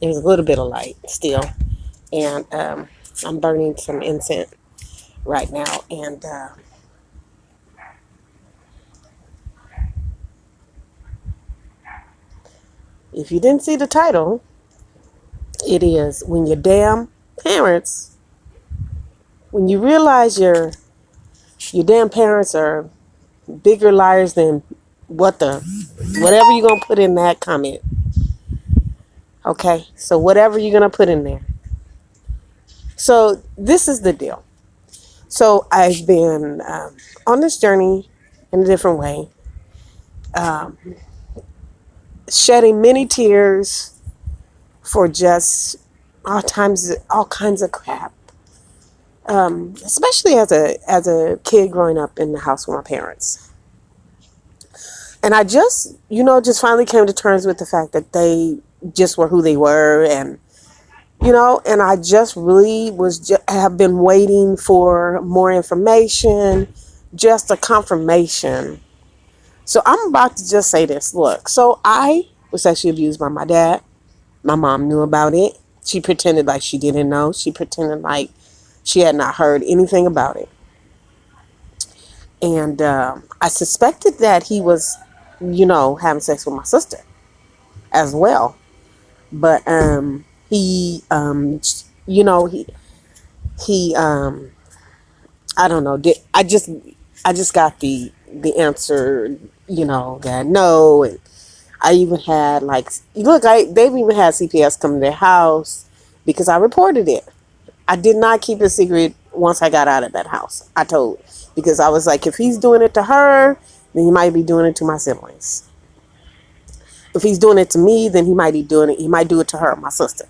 There's a little bit of light still. And I'm burning some incense right now. And if you didn't see the title, it is When Your Damn Parents, when you realize your damn parents are bigger liars than whatever you're going to put in that comment. Okay? So whatever you're going to put in there. So this is the deal. So I've been on this journey in a different way, um, shedding many tears for just all kinds of crap. Especially as a kid growing up in the house with my parents. And I just finally came to terms with the fact that they just were who they were, and I just really have been waiting for more information, just a confirmation. So I'm about to just say this. Look, so I was sexually abused by my dad. My mom knew about it. She pretended like she didn't know. She pretended like she had not heard anything about it. And I suspected that he was, having sex with my sister as well. But he, you know, he, I don't know. I just got the answer, that no. And I even had they've even had CPS come to their house because I reported it. I did not keep it secret once I got out of that house. I told, because I was like, if he's doing it to her, then he might be doing it to my siblings. If he's doing it to me, then he might be doing it. He might do it to her, my sister,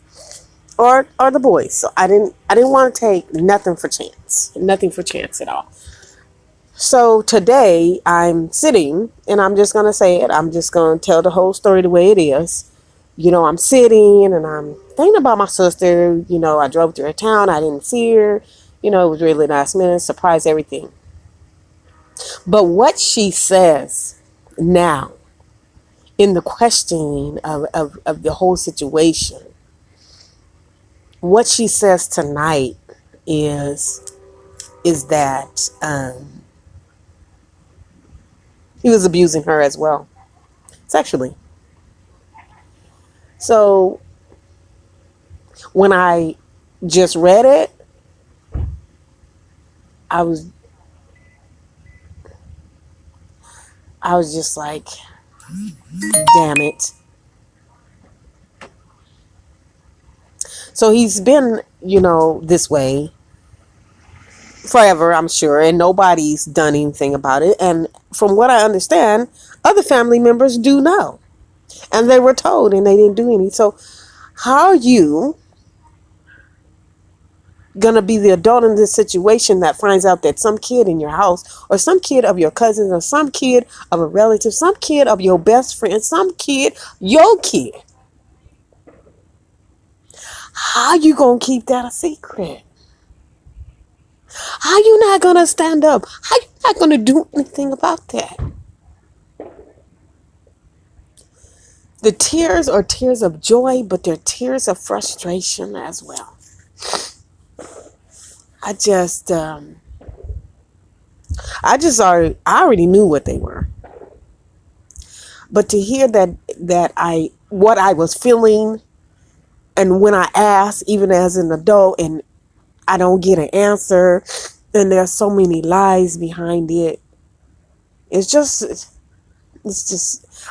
or the boys. So I didn't want to take nothing for chance at all. So today I'm sitting, and I'm just gonna say it. I'm just gonna tell the whole story the way it is. I'm sitting and I'm thinking about my sister. I drove through her town. I didn't see her. It was really last minute, surprise, everything. But what she says now in the questioning of the whole situation, what she says tonight is that he was abusing her as well, sexually. So when I just read it, I was just like, damn it. So he's been, this way forever, I'm sure, and nobody's done anything about it. And from what I understand, other family members do know. And they were told and they didn't do anything. So how are you gonna be the adult in this situation that finds out that some kid in your house, or some kid of your cousins, or some kid of a relative, some kid of your best friend, some kid, your kid, how you gonna keep that a secret? How you not gonna stand up? How you not gonna do anything about that? The tears are tears of joy, but they're tears of frustration as well. I already knew what they were. But to hear what I was feeling, and when I asked, even as an adult, and I don't get an answer, and there's so many lies behind it, it's just,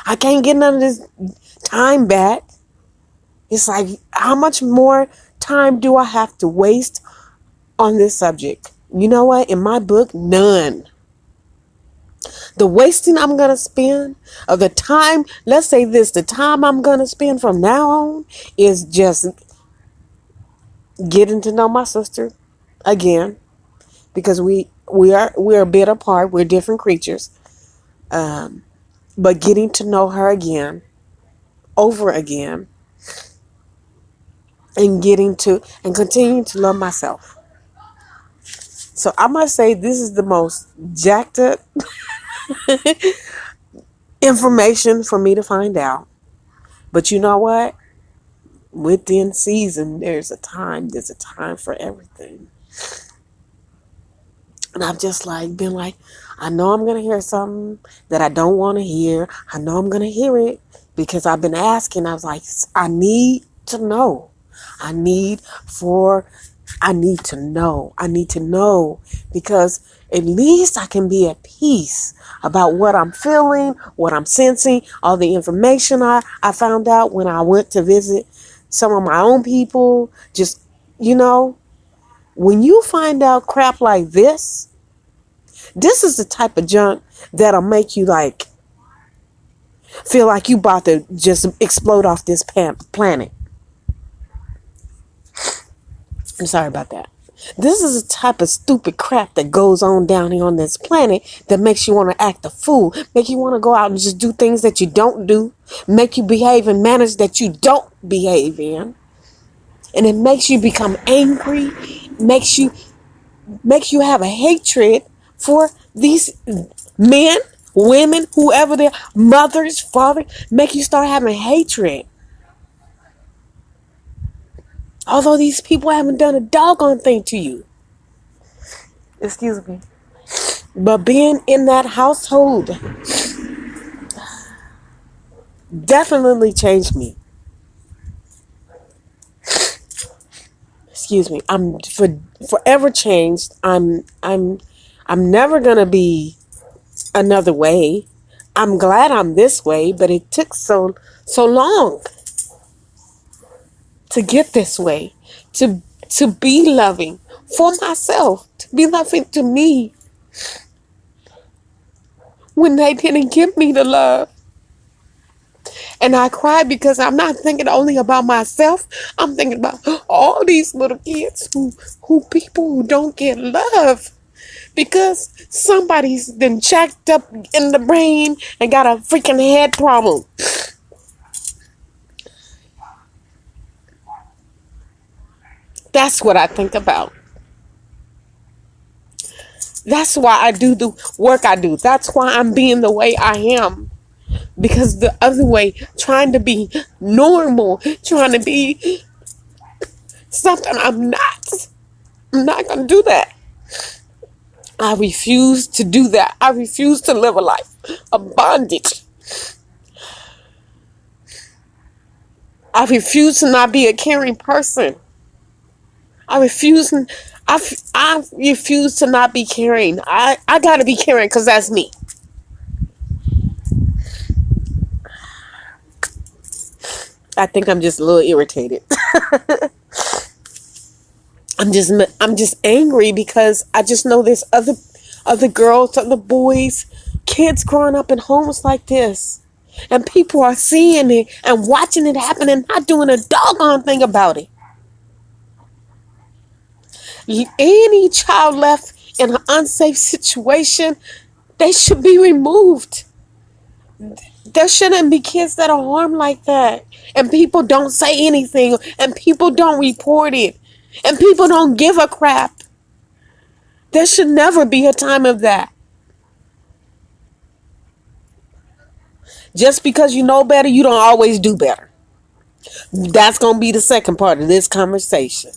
I can't get none of this time back. It's like, how much more time do I have to waste on this subject? You know what? In my book, none. The wasting I'm going to spend of the time, let's say this, the time I'm going to spend from now on is just getting to know my sister again, because we're a bit apart. We're different creatures. But getting to know her again, over again, and continuing to love myself. So I must say, this is the most jacked up information for me to find out. But you know what? within season, there's a time. There's a time for everything. And I've just like been like, I know I'm gonna hear something that I don't want to hear. I know I'm gonna hear it because I've been asking. I was like, I need to know. I need for I need to know. I need to know because at least I can be at peace about what I'm feeling, what I'm sensing, all the information I found out when I went to visit some of my own people. Just, you know, when you find out crap like this is the type of junk that'll make you like feel like you about to just explode off this planet. I'm sorry about that. This is the type of stupid crap that goes on down here on this planet that makes you want to act a fool, make you want to go out and just do things that you don't do, make you behave in manners that you don't behave in. And it makes you become angry, makes you have a hatred for these men, women, whoever they're, mothers, fathers, make you start having hatred. Although these people haven't done a doggone thing to you. Excuse me. But being in that household definitely changed me. Excuse me. I'm forever changed. I'm never gonna be another way. I'm glad I'm this way, but it took so long to get this way, to be loving for myself, to be loving to me when they didn't give me the love. And I cry because I'm not thinking only about myself. I'm thinking about all these little kids who people who don't get love because somebody's been jacked up in the brain and got a freaking head problem. That's what I think about. That's why I do the work I do. That's why I'm being the way I am. Because the other way, trying to be normal, trying to be something I'm not. I'm not going to do that. I refuse to do that. I refuse to live a life of bondage. I refuse to not be a caring person. I refuse to not be caring. I got to be caring because that's me. I think I'm just a little irritated. I'm just angry because I just know there's other girls, other boys, kids growing up in homes like this. And people are seeing it and watching it happen and not doing a doggone thing about it. Any child left in an unsafe situation, they should be removed. There shouldn't be kids that are harmed like that. And people don't say anything. And people don't report it. And people don't give a crap. There should never be a time of that. Just because you know better, you don't always do better. That's going to be the second part of this conversation.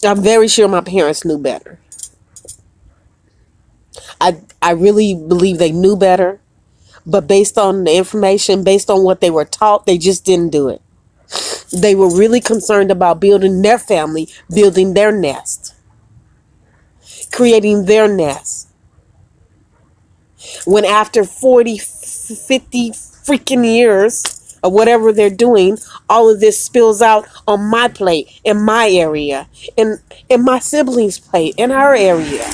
I'm very sure my parents knew better. I really believe they knew better. But based on the information, based on what they were taught, they just didn't do it. They were really concerned about building their family, building their nest, creating their nest. When after 40, 50 freaking years of whatever they're doing, all of this spills out on my plate, in my area, in my siblings' plate, in our area.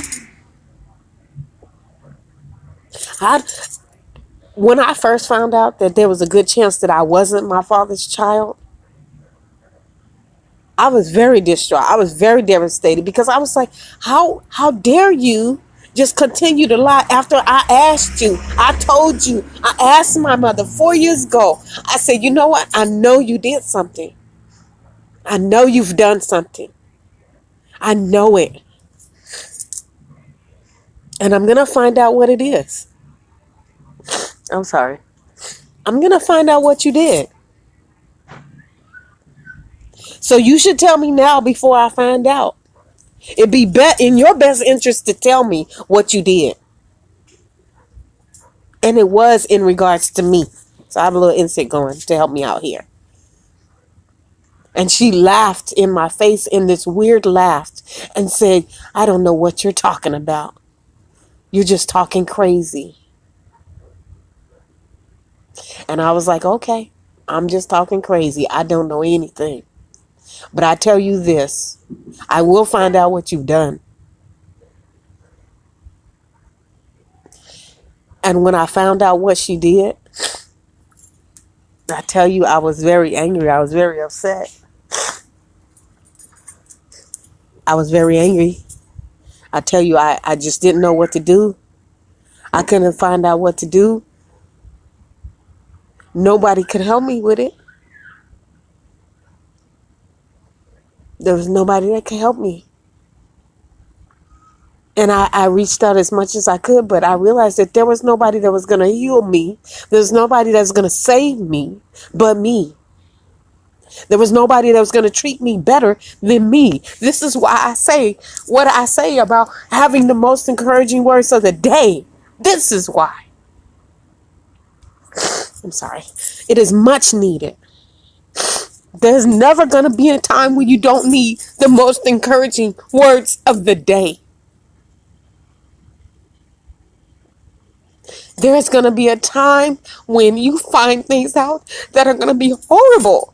When I first found out that there was a good chance that I wasn't my father's child, I was very distraught. I was very devastated because I was like, how dare you just continue to lie after I asked you? I told you. I asked my mother 4 years ago. I said, you know what? I know you did something. I know you've done something. I know it. And I'm going to find out what it is. I'm sorry. I'm going to find out what you did. So you should tell me now before I find out. It'd be in your best interest to tell me what you did. And it was in regards to me. So I have a little insect going to help me out here. And she laughed in my face in this weird laugh and said, I don't know what you're talking about. You're just talking crazy. And I was like, okay, I'm just talking crazy. I don't know anything. But I tell you this, I will find out what you've done. And when I found out what she did, I tell you, I was very angry. I was very upset. I was very angry. I tell you, I just didn't know what to do. I couldn't find out what to do. Nobody could help me with it. There was nobody that could help me. And I reached out as much as I could, but I realized that there was nobody that was going to heal me. There's nobody that's going to save me but me. There was nobody that was going to treat me better than me. This is why I say what I say about having the most encouraging words of the day. This is why. I'm sorry. It is much needed. There's never going to be a time when you don't need the most encouraging words of the day. There's going to be a time when you find things out that are going to be horrible.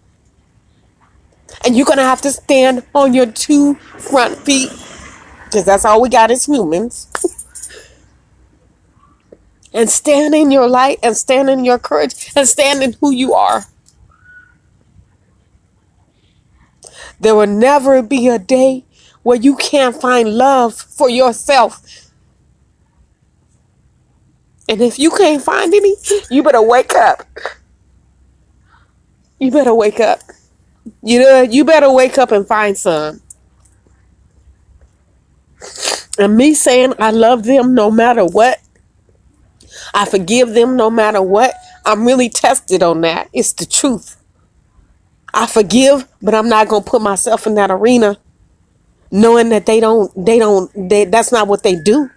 And you're going to have to stand on your 2 front feet. Because that's all we got as humans. And stand in your light and stand in your courage and stand in who you are. There will never be a day where you can't find love for yourself. And if you can't find any, you better wake up. You better wake up. You better wake up and find some. And me saying I love them no matter what, I forgive them no matter what, I'm really tested on that. It's the truth. I forgive, but I'm not going to put myself in that arena knowing that that's not what they do.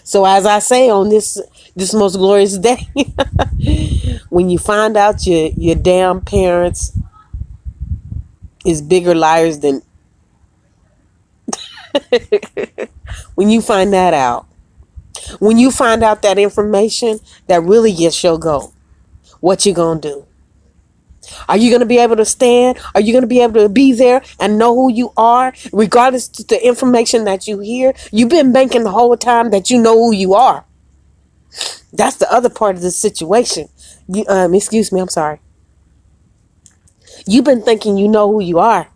So as I say on this most glorious day, when you find out your damn parents is bigger liars than when you find that out, when you find out that information that really gets your goat, what you gonna do? Are you gonna be able to stand? Are you gonna be able to be there and know who you are, regardless of the information that you hear? You've been banking the whole time that you know who you are. That's the other part of the situation. Excuse me, I'm sorry. You've been thinking you know who you are.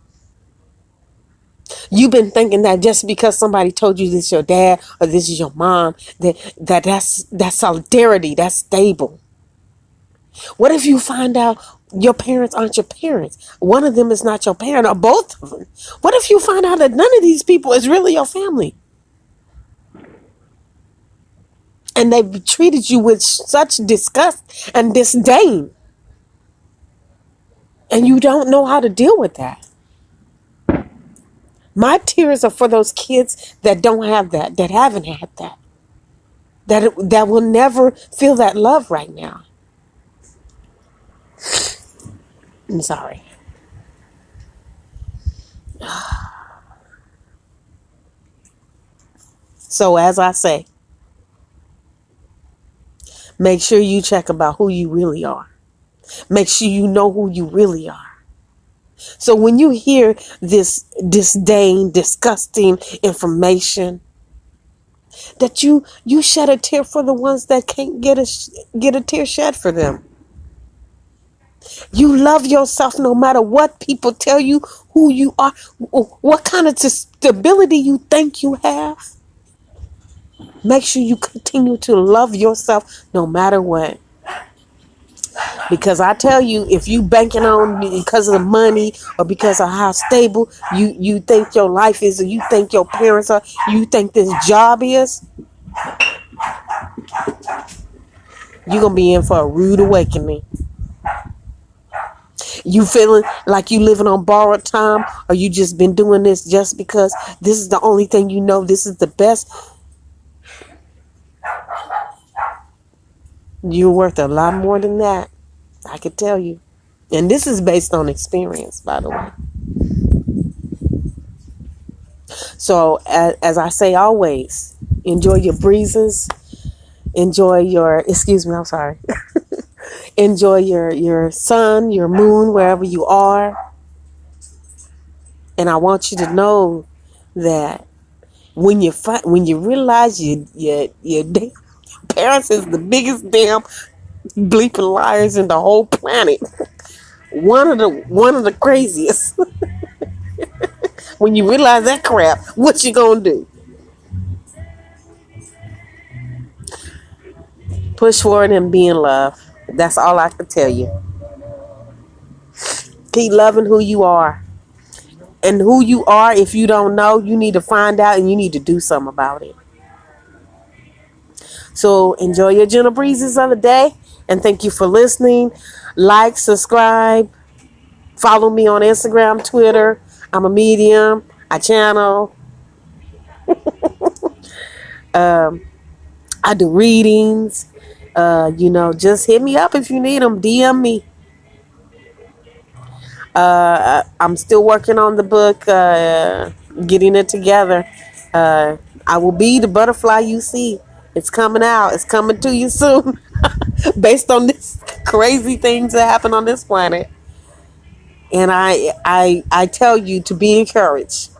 You've been thinking that just because somebody told you this is your dad or this is your mom, that's solidarity, that's stable. What if you find out your parents aren't your parents? One of them is not your parent, or both of them. What if you find out that none of these people is really your family? And they've treated you with such disgust and disdain. And you don't know how to deal with that. My tears are for those kids that don't have that haven't had that will never feel that love right now. I'm sorry. So as I say, make sure you check about who you really are. Make sure you know who you really are. So when you hear this disdain, disgusting information, that you shed a tear for the ones that can't get a tear shed for them. You love yourself no matter what people tell you who you are, what kind of stability you think you have. Make sure you continue to love yourself no matter what. Because I tell you, if you banking on because of the money or because of how stable you think your life is, or you think your parents are, you think this job is, You're going to be in for a rude awakening. You feeling like you living on borrowed time, or you just been doing this just because this is the only thing you know, this is the best? You're worth a lot more than that, I can tell you. And this is based on experience, by the way. So as I say always, enjoy your breezes, enjoy your, excuse me, I'm sorry. Enjoy your sun, your moon, wherever you are. And I want you to know that when you realize your damn parents is the biggest damn bleeping liars in the whole planet, one of the craziest. When you realize that crap, what you gonna do? Push forward and be in love. That's all I can tell you. Keep loving who you are. And who you are, if you don't know, you need to find out and you need to do something about it. So enjoy your gentle breezes of the day. And thank you for listening. Like, subscribe, follow me on Instagram, Twitter. I'm a medium. I channel. I do readings. Just hit me up if you need them. DM me. I'm still working on the book, getting it together. I will be the butterfly you see. It's coming out. It's coming to you soon. Based on this crazy things that happen on this planet. And I tell you to be encouraged.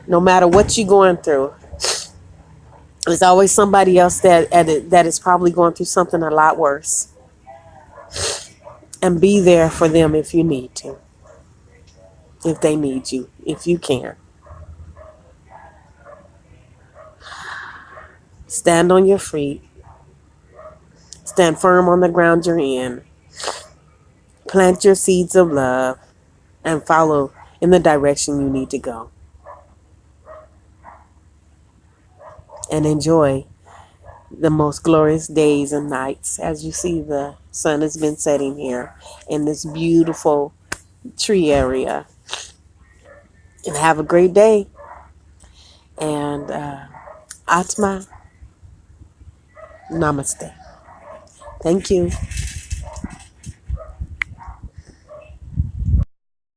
No matter what you're going through. There's always somebody else that is probably going through something a lot worse. And be there for them if you need to. If they need you. If you can. Stand on your feet. Stand firm on the ground you're in. Plant your seeds of love. And follow in the direction you need to go. And enjoy the most glorious days and nights. As you see, the sun has been setting here in this beautiful tree area. And have a great day. And Atma, Namaste. Thank you.